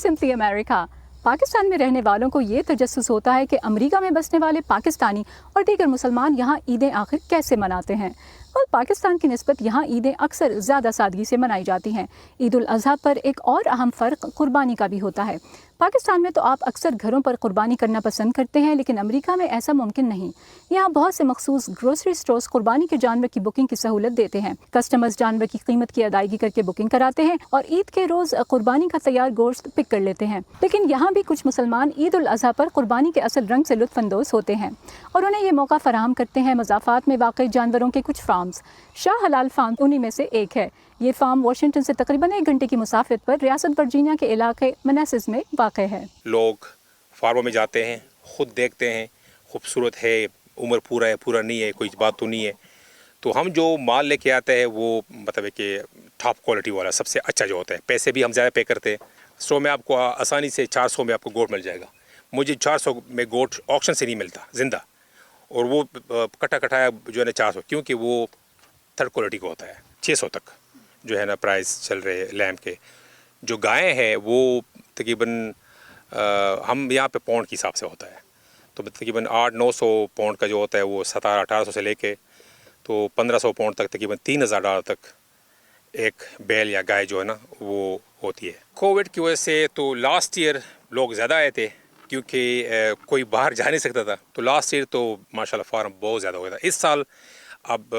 Simply امریکہ۔ پاکستان میں رہنے والوں کو یہ تجسس ہوتا ہے کہ امریکہ میں بسنے والے پاکستانی اور دیگر مسلمان یہاں عیدیں آخر کیسے مناتے ہیں۔ اور پاکستان کی نسبت یہاں عیدیں اکثر زیادہ سادگی سے منائی جاتی ہیں۔ عید الاضحیٰ پر ایک اور اہم فرق قربانی کا بھی ہوتا ہے۔ پاکستان میں تو آپ اکثر گھروں پر قربانی کرنا پسند کرتے ہیں، لیکن امریکہ میں ایسا ممکن نہیں۔ یہاں بہت سے مخصوص گروسری سٹورز قربانی کے جانور کی بکنگ کی سہولت دیتے ہیں۔ کسٹمرز جانور کی قیمت کی ادائیگی کر کے بکنگ کراتے ہیں اور عید کے روز قربانی کا تیار گوشت پک کر لیتے ہیں۔ لیکن یہاں بھی کچھ مسلمان عید الاضحیٰ پر قربانی کے اصل رنگ سے لطف اندوز ہوتے ہیں اور انہیں یہ موقع فراہم کرتے ہیں مضافات میں واقع جانوروں کے کچھ فارمز۔ شاہ حلال فارم انہی میں سے ایک ہے۔ یہ فارم واشنگٹن سے تقریباً 1 گھنٹے کی مسافت پر ریاست ورجینیا کے علاقے منیسس میں واقع ہے۔ لوگ فارموں میں جاتے ہیں، خود دیکھتے ہیں، خوبصورت ہے، عمر پورا ہے پورا نہیں ہے، کوئی بات تو نہیں ہے، تو ہم جو مال لے کے آتے ہیں وہ مطلب ہے کہ ٹاپ کوالٹی والا سب سے اچھا جو ہوتا ہے۔ پیسے بھی ہم زیادہ پے کرتے ہیں۔ اسٹور میں آپ کو آسانی سے 400 میں آپ کو گوٹ مل جائے گا۔ مجھے 400 میں گوٹ آکشن سے نہیں ملتا زندہ، اور وہ کٹا کٹایا جو ہے نا 400، کیونکہ وہ تھرڈ کوالٹی کا ہوتا ہے۔ 600 تک جو ہے نا پرائز چل رہے لیمب کے۔ جو گائے ہیں وہ تقریباً ہم یہاں پہ پاؤنڈ کے حساب سے ہوتا ہے، تو تقریباً 800-900 پاؤنڈ کا جو ہوتا ہے وہ 1700-1800 سے لے کے تو 1500 پاؤنڈ تک، تقریباً $3000 تک ایک بیل یا گائے جو ہے نا وہ ہوتی ہے۔ کووڈ کی وجہ سے تو لاسٹ ایئر لوگ زیادہ آئے تھے، کیونکہ کوئی باہر جا نہیں سکتا تھا، تو لاسٹ ایئر تو ماشاءاللہ فارم بہت زیادہ ہو گیا تھا۔ اس سال اب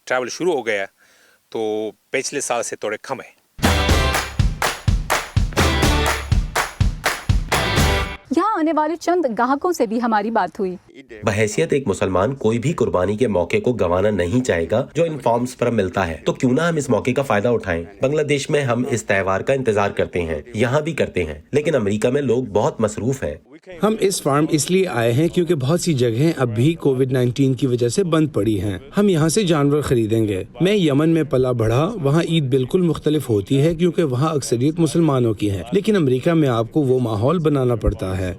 ٹریول شروع ہو گیا تو پچھلے سال سے تھوڑے کم ہے۔ یہاں آنے والے چند گاہکوں سے بھی ہماری بات ہوئی۔ بحیثیت ایک مسلمان کوئی بھی قربانی کے موقع کو گنوانا نہیں چاہے گا جو ان فارمز پر ملتا ہے، تو کیوں نہ ہم اس موقع کا فائدہ اٹھائیں۔ بنگلہ دیش میں ہم اس تہوار کا انتظار کرتے ہیں، یہاں بھی کرتے ہیں، لیکن امریکہ میں لوگ بہت مصروف ہیں۔ ہم اس فارم اس لیے آئے ہیں کیونکہ بہت سی جگہیں اب بھی کووڈ-19 کی وجہ سے بند پڑی ہیں۔ ہم یہاں سے جانور خریدیں گے۔ میں یمن میں پلا بڑھا، وہاں عید بالکل مختلف ہوتی ہے کیونکہ وہاں اکثریت مسلمانوں کی ہے، لیکن امریکہ میں آپ کو وہ ماحول بنانا پڑتا ہے۔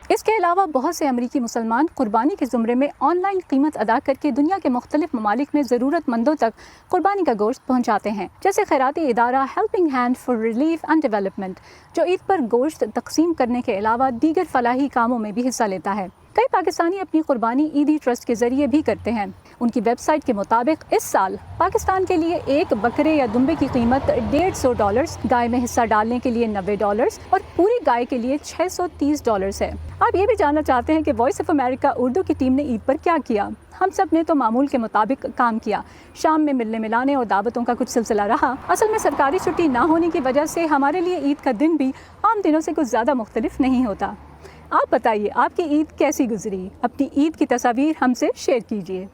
اس کے علاوہ بہت سے امریکی مسلمان قربانی کے زمرے میں آن لائن قیمت ادا کر کے دنیا کے مختلف ممالک میں ضرورت مندوں تک قربانی کا گوشت پہنچاتے ہیں، جیسے خیراتی ادارہ helping hand for relief and development, جو عید پر گوشت تقسیم کرنے کے علاوہ دیگر فلاحی کاموں میں بھی حصہ لیتا ہے۔ کئی پاکستانی اپنی قربانی عیدی ٹرسٹ کے ذریعے بھی کرتے ہیں۔ ان کی ویب سائٹ کے مطابق اس سال پاکستان کے لیے ایک بکرے یا دمبے کی قیمت $150، گائے میں حصہ ڈالنے کے لیے $90 اور پوری گائے کے لیے $630 ہے۔ آپ یہ بھی جاننا چاہتے ہیں کہ وائس آف امریکہ اردو کی ٹیم نے عید پر کیا کیا؟ ہم سب نے تو معمول کے مطابق کام کیا۔ شام میں ملنے ملانے اور دعوتوں کا کچھ سلسلہ رہا۔ اصل میں سرکاری چھٹی نہ ہونے کی وجہ سے ہمارے لیے عید کا دن بھی عام دنوں سے کچھ زیادہ مختلف نہیں ہوتا۔ آپ بتائیے آپ کی عید کیسی گزری؟ اپنی عید کی تصاویر ہم سے شیئر کیجیے۔